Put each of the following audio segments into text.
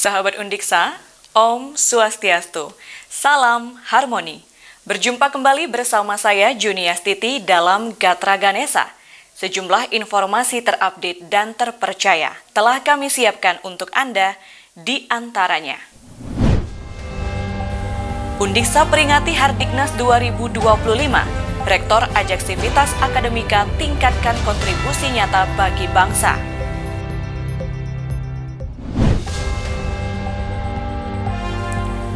Sahabat Undiksa, Om Swastiastu, Salam Harmoni. Berjumpa kembali bersama saya Juniastiti dalam Gatra Ganesa. Sejumlah informasi terupdate dan terpercaya telah kami siapkan untuk Anda, di antaranya. Undiksa peringati Hardiknas 2025. Rektor ajak Sivitas Akademika tingkatkan kontribusi nyata bagi bangsa.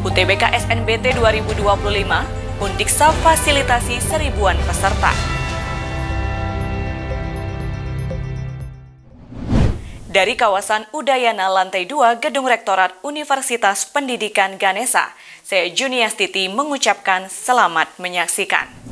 UTBK SNBT 2025, Undiksa fasilitasi 1000-an peserta. Dari kawasan Udayana lantai 2 Gedung Rektorat Universitas Pendidikan Ganesa, saya Juniastiti mengucapkan selamat menyaksikan.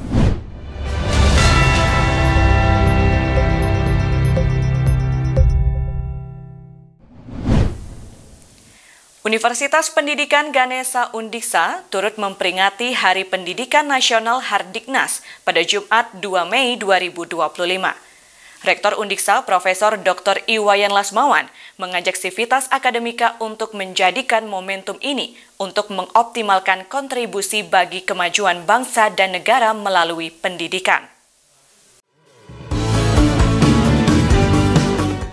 Universitas Pendidikan Ganesa Undiksa turut memperingati Hari Pendidikan Nasional Hardiknas pada Jumat 2 Mei 2025. Rektor Undiksa Profesor Dr. Iwayan Lasmawan mengajak Sivitas Akademika untuk menjadikan momentum ini untuk mengoptimalkan kontribusi bagi kemajuan bangsa dan negara melalui pendidikan.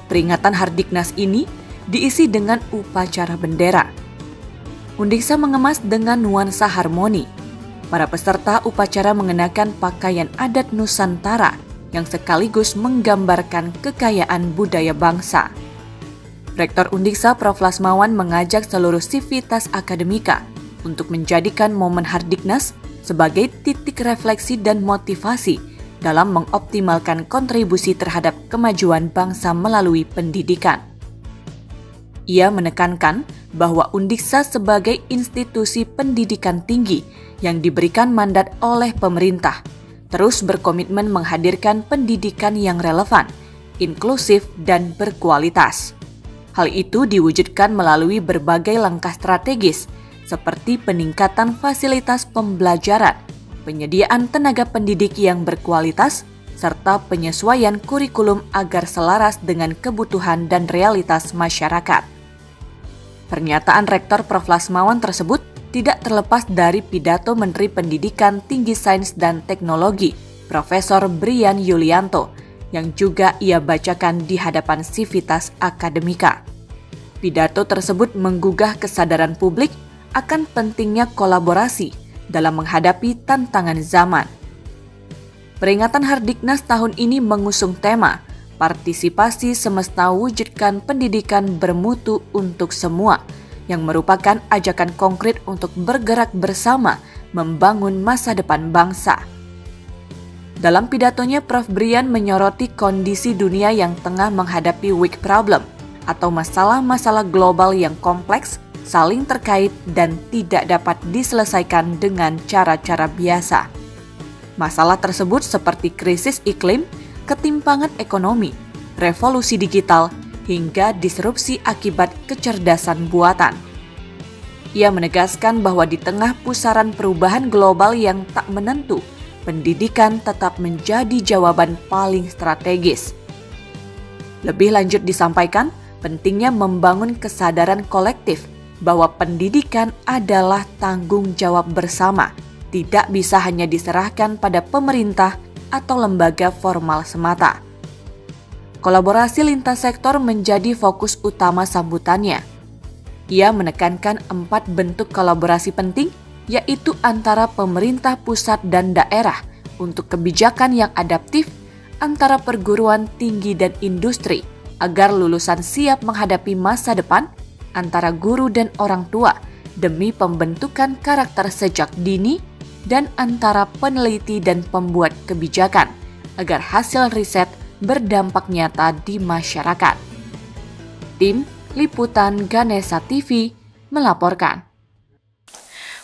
Peringatan Hardiknas ini diisi dengan upacara bendera. Undiksa mengemas dengan nuansa harmoni. Para peserta upacara mengenakan pakaian adat Nusantara yang sekaligus menggambarkan kekayaan budaya bangsa. Rektor Undiksa Prof. Lasmawan mengajak seluruh Sivitas Akademika untuk menjadikan momen Hardiknas sebagai titik refleksi dan motivasi dalam mengoptimalkan kontribusi terhadap kemajuan bangsa melalui pendidikan. Ia menekankan bahwa Undiksa sebagai institusi pendidikan tinggi yang diberikan mandat oleh pemerintah, terus berkomitmen menghadirkan pendidikan yang relevan, inklusif, dan berkualitas. Hal itu diwujudkan melalui berbagai langkah strategis, seperti peningkatan fasilitas pembelajaran, penyediaan tenaga pendidik yang berkualitas, serta penyesuaian kurikulum agar selaras dengan kebutuhan dan realitas masyarakat. Pernyataan Rektor Prof. Lasmawan tersebut tidak terlepas dari pidato Menteri Pendidikan Tinggi Sains dan Teknologi, Profesor Brian Yulianto, yang juga ia bacakan di hadapan Sivitas Akademika. Pidato tersebut menggugah kesadaran publik akan pentingnya kolaborasi dalam menghadapi tantangan zaman. Peringatan Hardiknas tahun ini mengusung tema Partisipasi Semesta Wujudkan Pendidikan Bermutu untuk Semua, yang merupakan ajakan konkret untuk bergerak bersama membangun masa depan bangsa. Dalam pidatonya, Prof. Brian menyoroti kondisi dunia yang tengah menghadapi weak problem atau masalah-masalah global yang kompleks, saling terkait, dan tidak dapat diselesaikan dengan cara-cara biasa. Masalah tersebut seperti krisis iklim, ketimpangan ekonomi, revolusi digital, hingga disrupsi akibat kecerdasan buatan. Ia menegaskan bahwa di tengah pusaran perubahan global yang tak menentu, pendidikan tetap menjadi jawaban paling strategis. Lebih lanjut disampaikan, pentingnya membangun kesadaran kolektif bahwa pendidikan adalah tanggung jawab bersama, tidak bisa hanya diserahkan pada pemerintah atau lembaga formal semata. Kolaborasi lintas sektor menjadi fokus utama sambutannya. Ia menekankan 4 bentuk kolaborasi penting, yaitu antara pemerintah pusat dan daerah untuk kebijakan yang adaptif, antara perguruan tinggi dan industri agar lulusan siap menghadapi masa depan, antara guru dan orang tua demi pembentukan karakter sejak dini, dan antara peneliti dan pembuat kebijakan agar hasil riset berdampak nyata di masyarakat. Tim Liputan Ganesa TV melaporkan.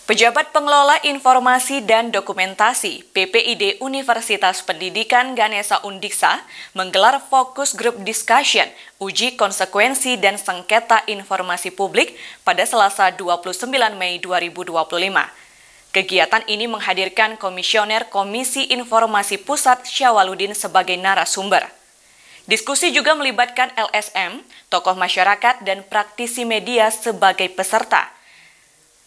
Pejabat Pengelola Informasi dan Dokumentasi PPID Universitas Pendidikan Ganesa Undiksa menggelar fokus group discussion uji konsekuensi dan sengketa informasi publik pada Selasa 29 Mei 2025. Kegiatan ini menghadirkan Komisioner Komisi Informasi Pusat Syawaludin sebagai narasumber. Diskusi juga melibatkan LSM, tokoh masyarakat, dan praktisi media sebagai peserta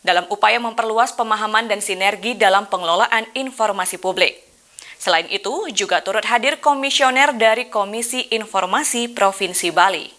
dalam upaya memperluas pemahaman dan sinergi dalam pengelolaan informasi publik. Selain itu, juga turut hadir komisioner dari Komisi Informasi Provinsi Bali.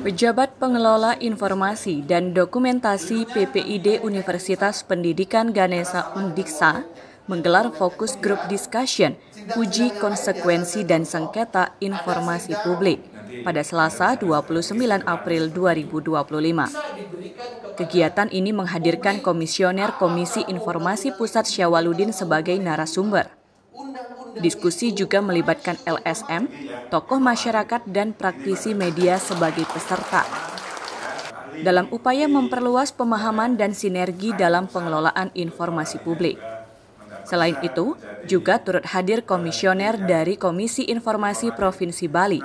Pejabat Pengelola Informasi dan Dokumentasi PPID Universitas Pendidikan Ganesha Undiksa menggelar fokus group discussion uji konsekuensi dan sengketa informasi publik pada Selasa 29 April 2025. Kegiatan ini menghadirkan Komisioner Komisi Informasi Pusat Syawaludin sebagai narasumber. Diskusi juga melibatkan LSM, tokoh masyarakat, dan praktisi media sebagai peserta. Dalam upaya memperluas pemahaman dan sinergi dalam pengelolaan informasi publik. Selain itu, juga turut hadir komisioner dari Komisi Informasi Provinsi Bali.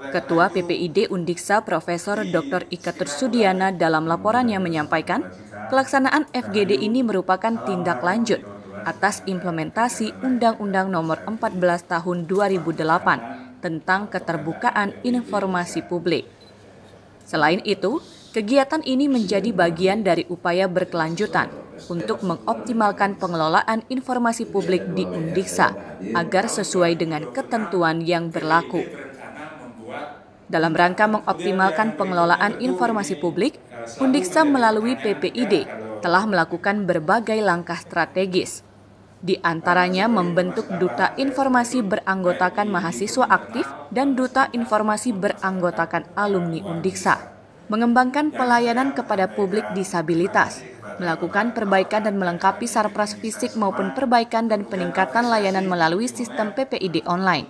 Ketua PPID Undiksa Profesor Dr. Ika Tursudiana dalam laporannya menyampaikan, pelaksanaan FGD ini merupakan tindak lanjut atas implementasi Undang-Undang Nomor 14 Tahun 2008 tentang Keterbukaan Informasi Publik. Selain itu, kegiatan ini menjadi bagian dari upaya berkelanjutan untuk mengoptimalkan pengelolaan informasi publik di Undiksa agar sesuai dengan ketentuan yang berlaku. Dalam rangka mengoptimalkan pengelolaan informasi publik, Undiksa melalui PPID telah melakukan berbagai langkah strategis. Di antaranya membentuk Duta Informasi beranggotakan mahasiswa aktif dan Duta Informasi beranggotakan alumni Undiksa, mengembangkan pelayanan kepada publik disabilitas, melakukan perbaikan dan melengkapi sarpras fisik maupun perbaikan dan peningkatan layanan melalui sistem PPID online.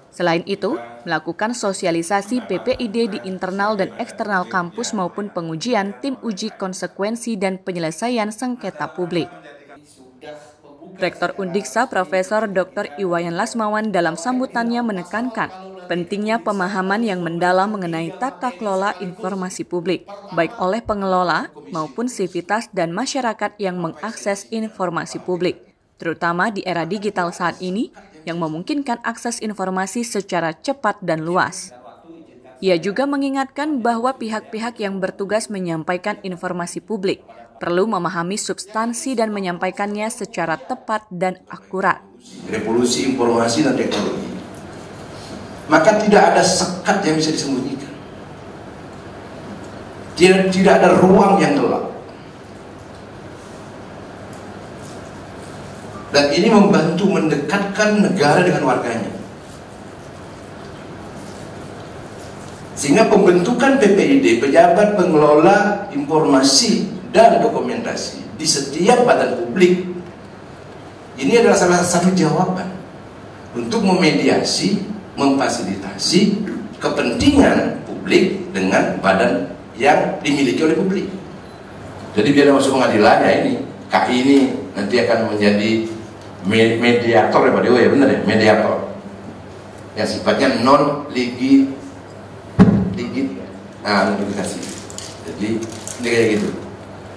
Selain itu, melakukan sosialisasi PPID di internal dan eksternal kampus maupun pengujian tim uji konsekuensi dan penyelesaian sengketa publik. Rektor Undiksa Profesor Dr. Iwayan Lasmawan dalam sambutannya menekankan pentingnya pemahaman yang mendalam mengenai tata kelola informasi publik, baik oleh pengelola maupun sivitas dan masyarakat yang mengakses informasi publik, terutama di era digital saat ini yang memungkinkan akses informasi secara cepat dan luas. Ia juga mengingatkan bahwa pihak-pihak yang bertugas menyampaikan informasi publik perlu memahami substansi dan menyampaikannya secara tepat dan akurat. Revolusi informasi dan teknologi, maka tidak ada sekat yang bisa disembunyikan. Tidak ada ruang yang gelap. Dan ini membantu mendekatkan negara dengan warganya. Sehingga pembentukan PPID, Pejabat Pengelola Informasi dan Dokumentasi, di setiap badan publik, ini adalah salah satu jawaban untuk memediasi, memfasilitasi kepentingan publik dengan badan yang dimiliki oleh publik. Jadi biar masuk pengadilan ya ini, KI ini nanti akan menjadi mediator ya Pak Dewa ya, benar ya, mediator yang sifatnya non-litigasi. Jadi ini kayak gitu.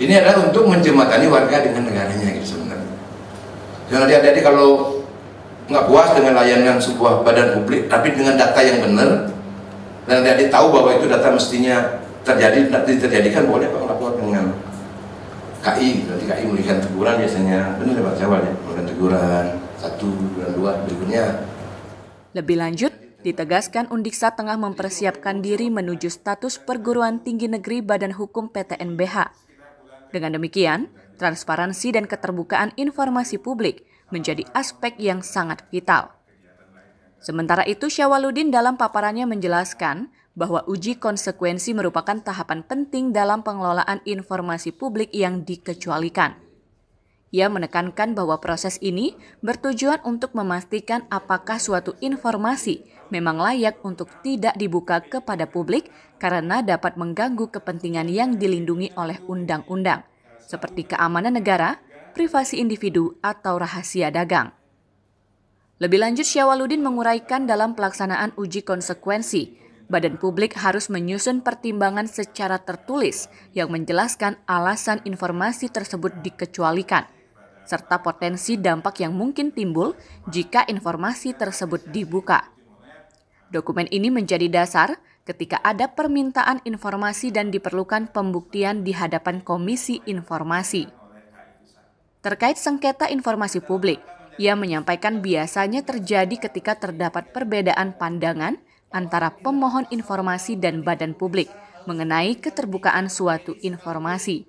Ini adalah untuk menjembatani warga dengan negaranya gitu sebenarnya. Jangan hati-hati kalau nggak puas dengan layanan sebuah badan publik, tapi dengan data yang benar, dan hati-hati tahu bahwa itu data mestinya terjadi kan boleh Pak lapor dengan KI. Nanti KI memberikan teguran biasanya, benar ya Pak Syawal ya, memberikan teguran 1 dan 2 berikutnya. Lebih lanjut, ditegaskan Undiksa tengah mempersiapkan diri menuju status perguruan tinggi negeri Badan Hukum PTNBH. Dengan demikian, transparansi dan keterbukaan informasi publik menjadi aspek yang sangat vital. Sementara itu, Syawaludin dalam paparannya menjelaskan bahwa uji konsekuensi merupakan tahapan penting dalam pengelolaan informasi publik yang dikecualikan. Ia menekankan bahwa proses ini bertujuan untuk memastikan apakah suatu informasi memang layak untuk tidak dibuka kepada publik karena dapat mengganggu kepentingan yang dilindungi oleh undang-undang, seperti keamanan negara, privasi individu, atau rahasia dagang. Lebih lanjut, Syawaludin menguraikan dalam pelaksanaan uji konsekuensi, badan publik harus menyusun pertimbangan secara tertulis yang menjelaskan alasan informasi tersebut dikecualikan, serta potensi dampak yang mungkin timbul jika informasi tersebut dibuka. Dokumen ini menjadi dasar ketika ada permintaan informasi dan diperlukan pembuktian di hadapan Komisi Informasi. Terkait sengketa informasi publik, ia menyampaikan biasanya terjadi ketika terdapat perbedaan pandangan antara pemohon informasi dan badan publik mengenai keterbukaan suatu informasi.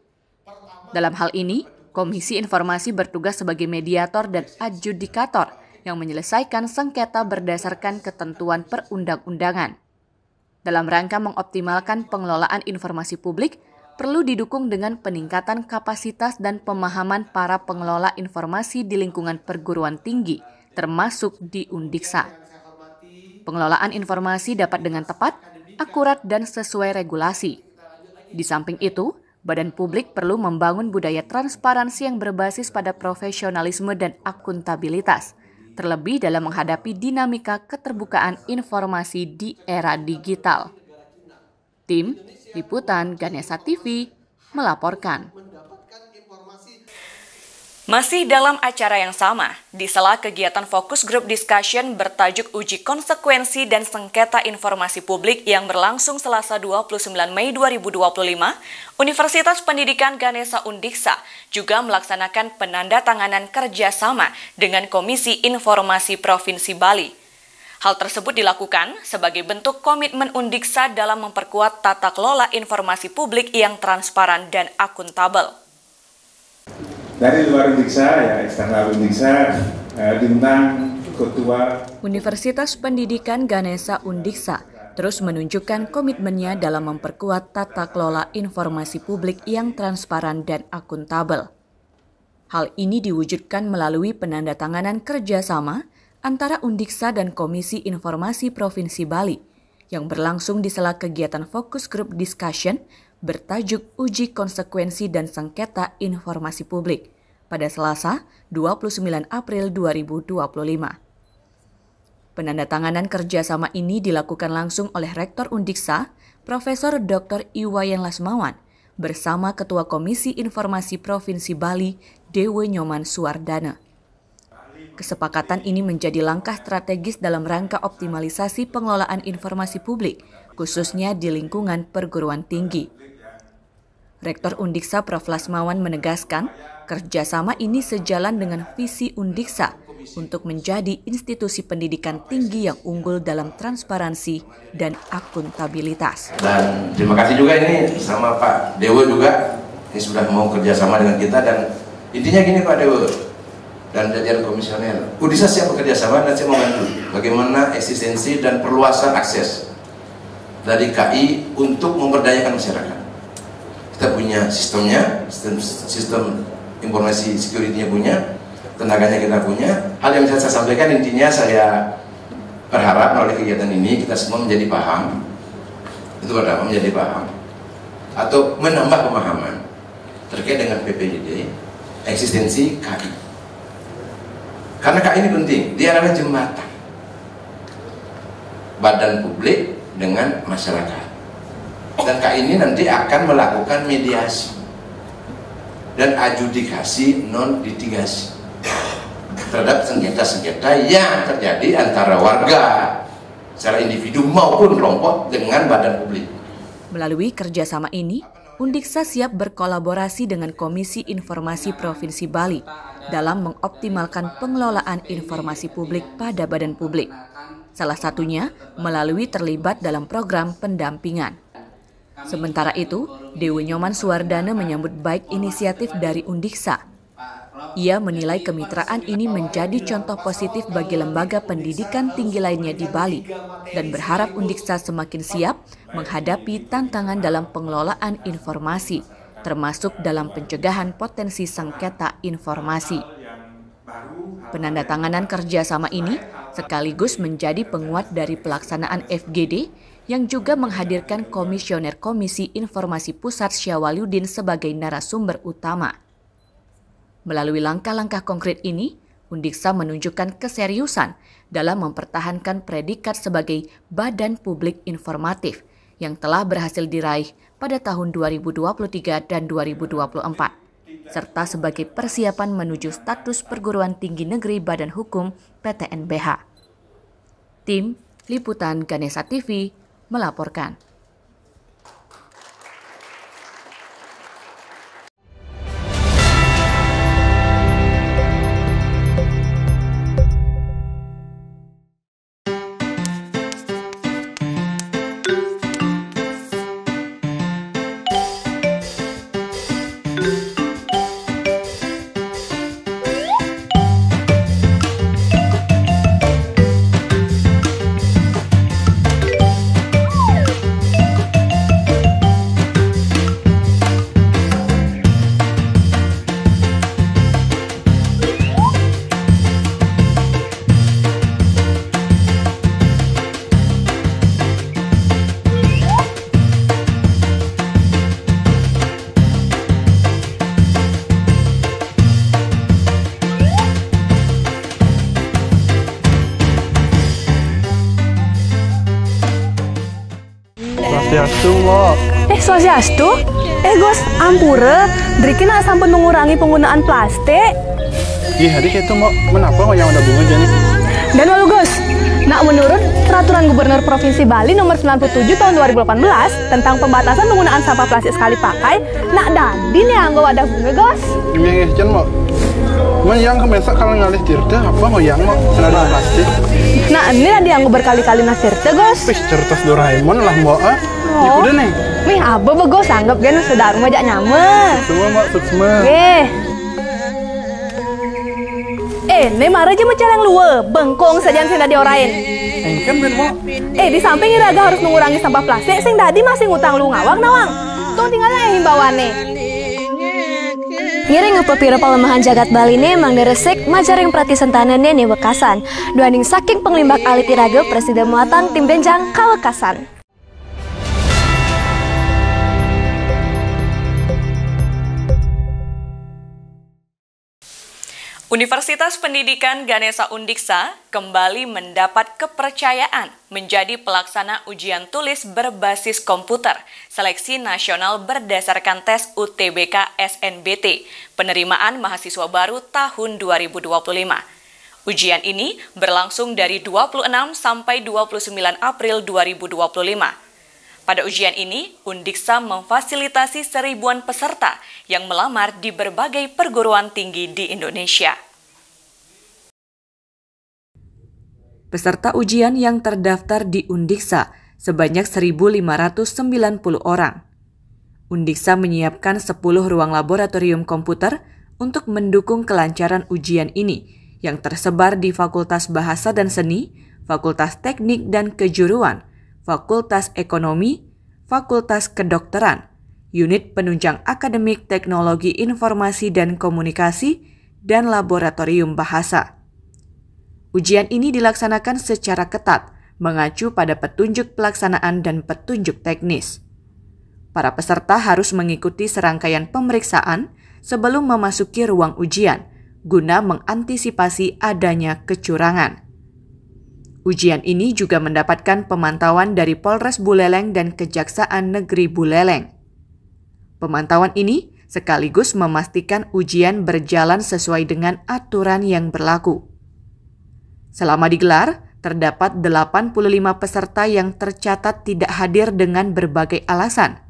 Dalam hal ini, Komisi Informasi bertugas sebagai mediator dan adjudikator yang menyelesaikan sengketa berdasarkan ketentuan perundang-undangan. Dalam rangka mengoptimalkan pengelolaan informasi publik, perlu didukung dengan peningkatan kapasitas dan pemahaman para pengelola informasi di lingkungan perguruan tinggi, termasuk di Undiksa. Pengelolaan informasi dapat dengan tepat, akurat, dan sesuai regulasi. Di samping itu, badan publik perlu membangun budaya transparansi yang berbasis pada profesionalisme dan akuntabilitas, terlebih dalam menghadapi dinamika keterbukaan informasi di era digital. Tim Liputan Ganesha TV melaporkan. Masih dalam acara yang sama, di sela kegiatan fokus group discussion bertajuk Uji Konsekuensi dan Sengketa Informasi Publik yang berlangsung Selasa 29 Mei 2025, Universitas Pendidikan Ganesha Undiksa juga melaksanakan penandatanganan kerjasama dengan Komisi Informasi Provinsi Bali. Hal tersebut dilakukan sebagai bentuk komitmen Undiksa dalam memperkuat tata kelola informasi publik yang transparan dan akuntabel. Dari luar Undiksa, ya eksternal Undiksa, diundang Ketua Universitas Pendidikan Ganesha Undiksa terus menunjukkan komitmennya dalam memperkuat tata kelola informasi publik yang transparan dan akuntabel. Hal ini diwujudkan melalui penandatanganan kerjasama antara Undiksa dan Komisi Informasi Provinsi Bali yang berlangsung di sela kegiatan fokus group discussion bertajuk Uji Konsekuensi dan Sengketa Informasi Publik pada Selasa 29 April 2025. Penandatanganan kerjasama ini dilakukan langsung oleh Rektor Undiksa, Profesor Dr. Iwayan Lasmawan, bersama Ketua Komisi Informasi Provinsi Bali, Dewe Nyoman Suwardana. Kesepakatan ini menjadi langkah strategis dalam rangka optimalisasi pengelolaan informasi publik, khususnya di lingkungan perguruan tinggi. Rektor Undiksa Prof. Lasmawan menegaskan, kerjasama ini sejalan dengan visi Undiksa untuk menjadi institusi pendidikan tinggi yang unggul dalam transparansi dan akuntabilitas. Dan terima kasih juga ini sama Pak Dewa juga, ini sudah mau kerjasama dengan kita, dan intinya gini Pak Dewa dan jajaran komisioner, Undiksa siap bekerja sama dan saya mau bantu bagaimana eksistensi dan perluasan akses dari KI untuk memberdayakan masyarakat. Kita punya sistemnya, sistem informasi security-nya punya, tenaganya kita punya. Hal yang bisa saya sampaikan intinya saya berharap melalui kegiatan ini kita semua menjadi paham, itu pertama, menjadi paham atau menambah pemahaman terkait dengan PPID, eksistensi KI. Karena KI ini penting, dia adalah jembatan badan publik dengan masyarakat. Dan KI ini nanti akan melakukan mediasi dan adjudikasi non-litigasi terhadap sengketa-sengketa yang terjadi antara warga secara individu maupun kelompok dengan badan publik. Melalui kerjasama ini, Undiksa siap berkolaborasi dengan Komisi Informasi Provinsi Bali dalam mengoptimalkan pengelolaan informasi publik pada badan publik. Salah satunya melalui terlibat dalam program pendampingan. Sementara itu, Dewe Nyoman Suwardana menyambut baik inisiatif dari Undiksa. Ia menilai kemitraan ini menjadi contoh positif bagi lembaga pendidikan tinggi lainnya di Bali dan berharap Undiksa semakin siap menghadapi tantangan dalam pengelolaan informasi, termasuk dalam pencegahan potensi sengketa informasi. Penandatanganan kerjasama ini sekaligus menjadi penguat dari pelaksanaan FGD yang juga menghadirkan Komisioner Komisi Informasi Pusat Syawaliuddin sebagai narasumber utama. Melalui langkah-langkah konkret ini, Undiksa menunjukkan keseriusan dalam mempertahankan predikat sebagai badan publik informatif yang telah berhasil diraih pada tahun 2023 dan 2024. serta sebagai persiapan menuju status perguruan tinggi negeri Badan Hukum PTNBH. Tim Liputan Ganesha TV melaporkan. Swastiastu, Mbok. Swastiastu? Gos, ampura, Driki nak sampai mengurangi penggunaan plastik. Ih, hari itu, Mbok. Kenapa kok yang ada bunga jadi? Dan lalu, Gos, nak menurut Peraturan Gubernur Provinsi Bali Nomor 97 Tahun 2018 tentang pembatasan penggunaan sampah plastik sekali pakai, nak dadi nih anggo wadah bunga, Gos. Iya, Jen, Mbok. Yang kemesak kalau ngalih tirta, apa ngoyang, Mbok? Senada plastik. Nah, ini lah dia anggo berkali-kali nas tirta, Gos. Wih, cerdas Doraemon lah, Mbok. Oh. Udah nih. Wih, apa Gos? Anggap gini sedar ngajak nyama. Semua, Mbok, suksma. Ini marah aja mencari yang luwe, bengkong saja sing dadi orain. Kan ben, Mbok. Di samping iraga harus mengurangi sampah plastik, sing dadi masih ngutang lu ngawak nawang. Tuh tinggalnya himbauannya. Ngiring ngepepira pelemahan jagat Bali ini emang deresik majaring pratisentana nih Wekasan. Duaning saking penglimbak alit iraga Presiden Muatan Tim Benjang Kawekasan. Universitas Pendidikan Ganesha Undiksa kembali mendapat kepercayaan menjadi pelaksana ujian tulis berbasis komputer seleksi nasional berdasarkan tes UTBK SNBT penerimaan mahasiswa baru tahun 2025. Ujian ini berlangsung dari 26 sampai 29 April 2025. Pada ujian ini, Undiksa memfasilitasi seribuan peserta yang melamar di berbagai perguruan tinggi di Indonesia. Peserta ujian yang terdaftar di Undiksa sebanyak 1.590 orang. Undiksa menyiapkan 10 ruang laboratorium komputer untuk mendukung kelancaran ujian ini yang tersebar di Fakultas Bahasa dan Seni, Fakultas Teknik dan Kejuruan, Fakultas Ekonomi, Fakultas Kedokteran, Unit Penunjang Akademik Teknologi Informasi dan Komunikasi, dan Laboratorium Bahasa. Ujian ini dilaksanakan secara ketat, mengacu pada petunjuk pelaksanaan dan petunjuk teknis. Para peserta harus mengikuti serangkaian pemeriksaan sebelum memasuki ruang ujian, guna mengantisipasi adanya kecurangan. Ujian ini juga mendapatkan pemantauan dari Polres Buleleng dan Kejaksaan Negeri Buleleng. Pemantauan ini sekaligus memastikan ujian berjalan sesuai dengan aturan yang berlaku. Selama digelar, terdapat 85 peserta yang tercatat tidak hadir dengan berbagai alasan.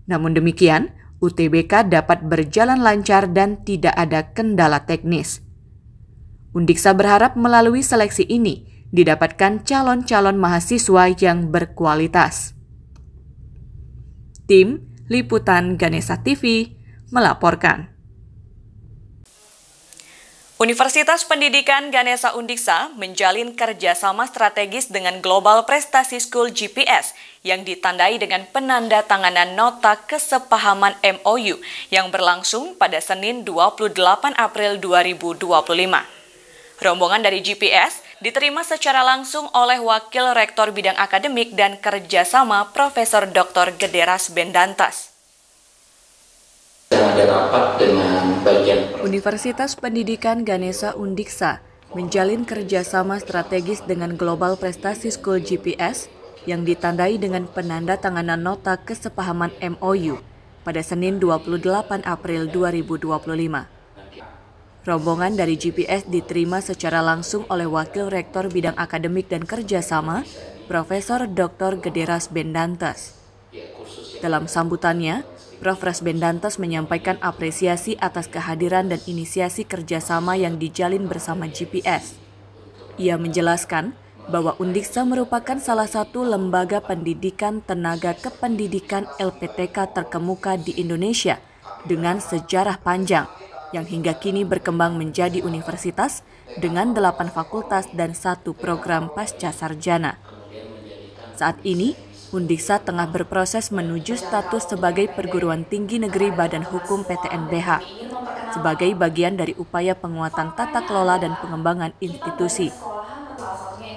Namun demikian, UTBK dapat berjalan lancar dan tidak ada kendala teknis. Undiksa berharap melalui seleksi ini didapatkan calon-calon mahasiswa yang berkualitas. Tim Liputan Ganesha TV melaporkan. Universitas Pendidikan Ganesha Undiksa menjalin kerjasama strategis dengan Global Prestasi School GPS yang ditandai dengan penandatanganan nota kesepahaman MOU yang berlangsung pada Senin 28 April 2025. Rombongan dari GPS diterima secara langsung oleh Wakil Rektor Bidang Akademik dan Kerjasama Profesor Dr. Gederas Bendantas. Ada rapat dengan bagian Universitas Pendidikan Ganesha Undiksa menjalin kerjasama strategis dengan Global Prestasi School GPS yang ditandai dengan penandatanganan nota kesepahaman MOU pada Senin 28 April 2025. Rombongan dari GPS diterima secara langsung oleh Wakil Rektor Bidang Akademik dan Kerjasama, Profesor Dr. Gederas Bendantes. Dalam sambutannya, Prof. Bendantes menyampaikan apresiasi atas kehadiran dan inisiasi kerjasama yang dijalin bersama GPS. Ia menjelaskan bahwa Undiksa merupakan salah satu lembaga pendidikan tenaga kependidikan LPTK terkemuka di Indonesia dengan sejarah panjang, yang hingga kini berkembang menjadi universitas dengan 8 fakultas dan 1 program pasca sarjana. Saat ini, Undiksa tengah berproses menuju status sebagai perguruan tinggi negeri Badan Hukum PTNBH, sebagai bagian dari upaya penguatan tata kelola dan pengembangan institusi.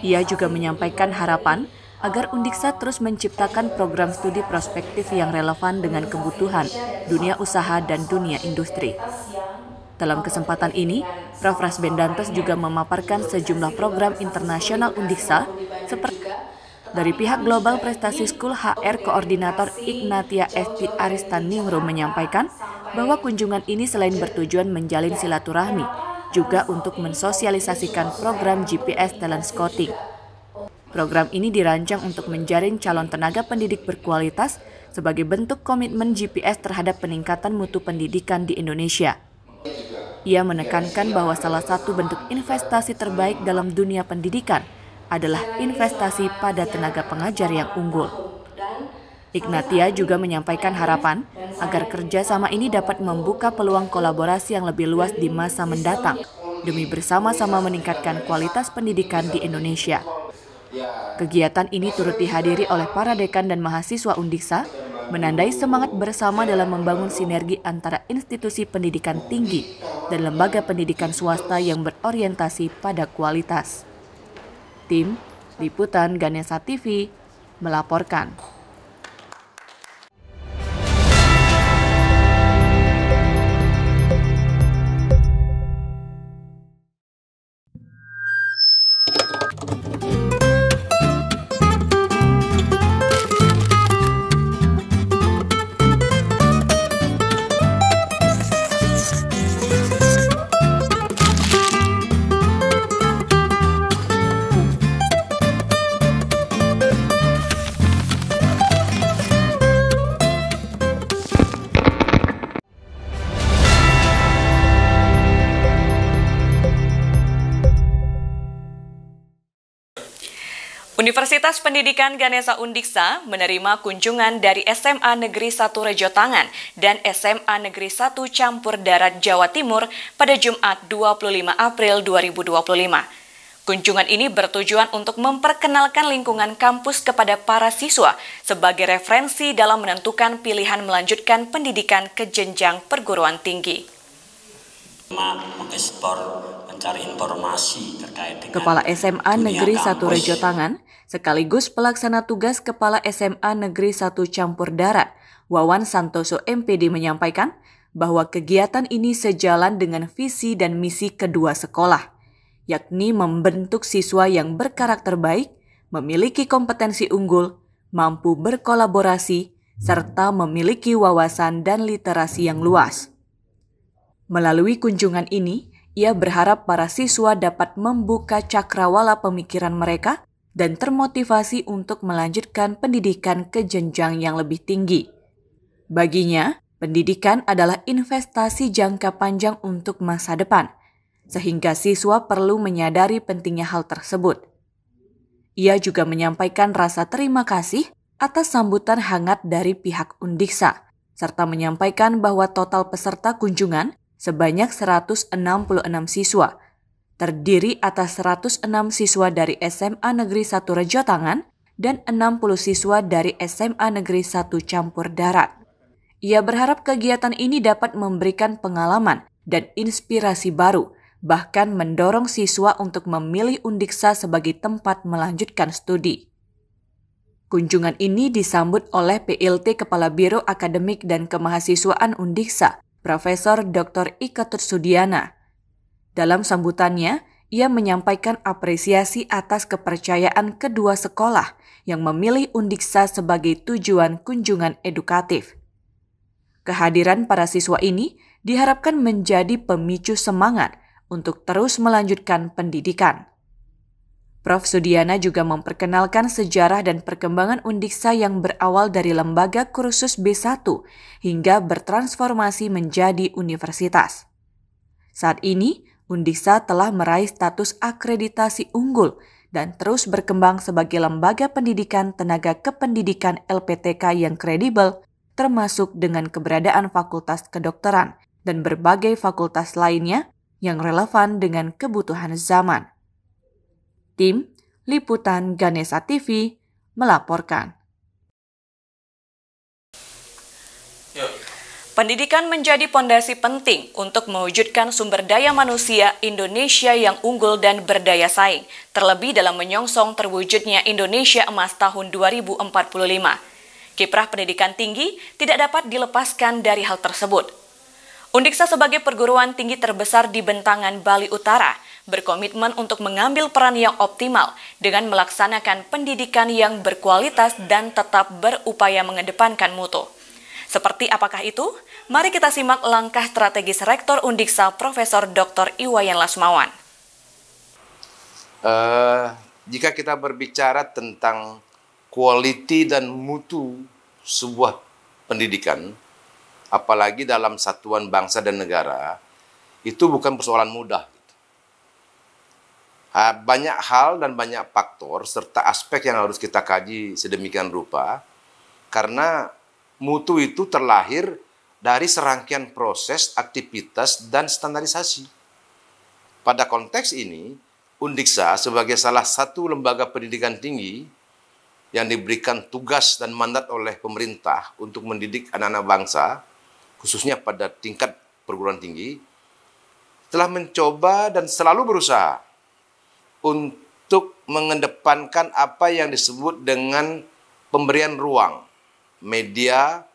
Ia juga menyampaikan harapan agar Undiksa terus menciptakan program studi prospektif yang relevan dengan kebutuhan dunia usaha dan dunia industri. Dalam kesempatan ini, Prof. Bendantes juga memaparkan sejumlah program internasional Undiksa seperti dari pihak Global Prestasi School HR Koordinator Ignatia Esti Aristaningrum menyampaikan bahwa kunjungan ini selain bertujuan menjalin silaturahmi, juga untuk mensosialisasikan program GPS Talent Scouting. Program ini dirancang untuk menjaring calon tenaga pendidik berkualitas sebagai bentuk komitmen GPS terhadap peningkatan mutu pendidikan di Indonesia. Ia menekankan bahwa salah satu bentuk investasi terbaik dalam dunia pendidikan adalah investasi pada tenaga pengajar yang unggul. Ignatia juga menyampaikan harapan agar kerjasama ini dapat membuka peluang kolaborasi yang lebih luas di masa mendatang demi bersama-sama meningkatkan kualitas pendidikan di Indonesia. Kegiatan ini turut dihadiri oleh para dekan dan mahasiswa Undiksa, menandai semangat bersama dalam membangun sinergi antara institusi pendidikan tinggi dan lembaga pendidikan swasta yang berorientasi pada kualitas. Tim Liputan Ganesha TV melaporkan. Universitas Pendidikan Ganesha Undiksa menerima kunjungan dari SMA Negeri 1 Rejotangan dan SMA Negeri 1 Campur Darat Jawa Timur pada Jumat 25 April 2025. Kunjungan ini bertujuan untuk memperkenalkan lingkungan kampus kepada para siswa sebagai referensi dalam menentukan pilihan melanjutkan pendidikan ke jenjang perguruan tinggi. Mencari informasi terkait dengan Kepala SMA Negeri 1 Rejotangan sekaligus pelaksana tugas Kepala SMA Negeri 1 Campur Darat, Wawan Santoso MPD menyampaikan bahwa kegiatan ini sejalan dengan visi dan misi kedua sekolah, yakni membentuk siswa yang berkarakter baik, memiliki kompetensi unggul, mampu berkolaborasi, serta memiliki wawasan dan literasi yang luas. Melalui kunjungan ini, ia berharap para siswa dapat membuka cakrawala pemikiran mereka dan termotivasi untuk melanjutkan pendidikan ke jenjang yang lebih tinggi. Baginya, pendidikan adalah investasi jangka panjang untuk masa depan, sehingga siswa perlu menyadari pentingnya hal tersebut. Ia juga menyampaikan rasa terima kasih atas sambutan hangat dari pihak Undiksa, serta menyampaikan bahwa total peserta kunjungan sebanyak 166 siswa, terdiri atas 106 siswa dari SMA Negeri 1 Rejotangan dan 60 siswa dari SMA Negeri 1 Campur Darat. Ia berharap kegiatan ini dapat memberikan pengalaman dan inspirasi baru, bahkan mendorong siswa untuk memilih Undiksa sebagai tempat melanjutkan studi. Kunjungan ini disambut oleh PLT Kepala Biro Akademik dan Kemahasiswaan Undiksa, Profesor Dr. Ika Tursudiana. Dalam sambutannya, ia menyampaikan apresiasi atas kepercayaan kedua sekolah yang memilih Undiksa sebagai tujuan kunjungan edukatif. Kehadiran para siswa ini diharapkan menjadi pemicu semangat untuk terus melanjutkan pendidikan. Prof. Sudiana juga memperkenalkan sejarah dan perkembangan Undiksa yang berawal dari lembaga kursus B1 hingga bertransformasi menjadi universitas. Saat ini, Undiksa telah meraih status akreditasi unggul dan terus berkembang sebagai lembaga pendidikan tenaga kependidikan LPTK yang kredibel, termasuk dengan keberadaan fakultas kedokteran dan berbagai fakultas lainnya yang relevan dengan kebutuhan zaman. Tim Liputan Ganesha TV melaporkan. Pendidikan menjadi pondasi penting untuk mewujudkan sumber daya manusia Indonesia yang unggul dan berdaya saing, terlebih dalam menyongsong terwujudnya Indonesia Emas tahun 2045. Kiprah pendidikan tinggi tidak dapat dilepaskan dari hal tersebut. Undiksa sebagai perguruan tinggi terbesar di bentangan Bali Utara berkomitmen untuk mengambil peran yang optimal dengan melaksanakan pendidikan yang berkualitas dan tetap berupaya mengedepankan mutu. Seperti apakah itu? Mari kita simak langkah strategis Rektor Undiksa Profesor Dr. Iwayan Lasmawan. Jika kita berbicara tentang quality dan mutu sebuah pendidikan, apalagi dalam satuan bangsa dan negara, itu bukan persoalan mudah. Banyak hal dan banyak faktor serta aspek yang harus kita kaji sedemikian rupa, karena mutu itu terlahir dari serangkaian proses, aktivitas, dan standarisasi. Pada konteks ini, Undiksa sebagai salah satu lembaga pendidikan tinggi yang diberikan tugas dan mandat oleh pemerintah untuk mendidik anak-anak bangsa, khususnya pada tingkat perguruan tinggi, telah mencoba dan selalu berusaha untuk mengedepankan apa yang disebut dengan pemberian ruang, media,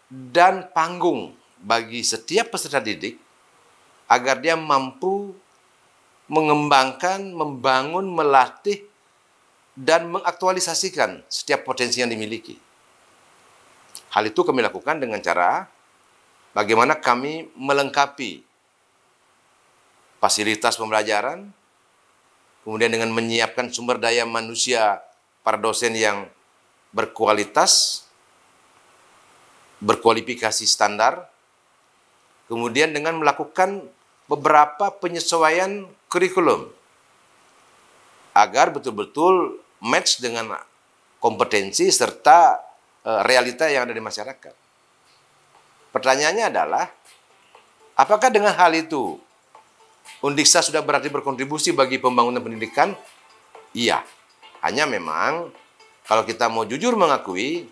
dan panggung bagi setiap peserta didik agar dia mampu mengembangkan, membangun, melatih, dan mengaktualisasikan setiap potensi yang dimiliki. Hal itu kami lakukan dengan cara bagaimana kami melengkapi fasilitas pembelajaran, kemudian dengan menyiapkan sumber daya manusia para dosen yang berkualitas, berkualifikasi standar, kemudian dengan melakukan beberapa penyesuaian kurikulum agar betul-betul match dengan kompetensi serta realita yang ada di masyarakat. Pertanyaannya adalah, apakah dengan hal itu Undiksa sudah berarti berkontribusi bagi pembangunan pendidikan? Iya. Hanya memang kalau kita mau jujur mengakui,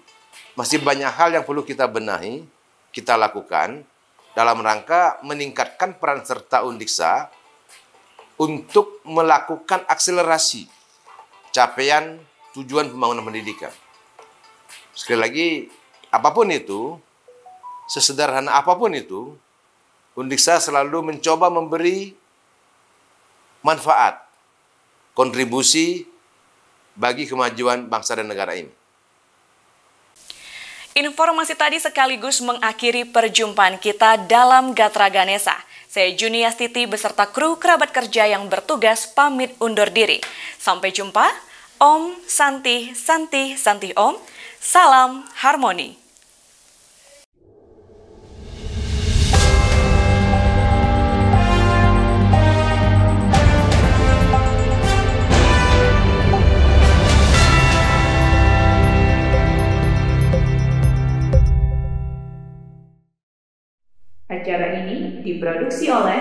masih banyak hal yang perlu kita benahi, kita lakukan dalam rangka meningkatkan peran serta Undiksa untuk melakukan akselerasi capaian tujuan pembangunan pendidikan. Sekali lagi, apapun itu, sesederhana apapun itu, Undiksa selalu mencoba memberi manfaat, kontribusi bagi kemajuan bangsa dan negara ini. Informasi tadi sekaligus mengakhiri perjumpaan kita dalam Gatra Ganesha. Saya Juniastiti beserta kru kerabat kerja yang bertugas pamit undur diri. Sampai jumpa. Om Santi Santi Santi Om. Salam harmoni. Acara ini diproduksi oleh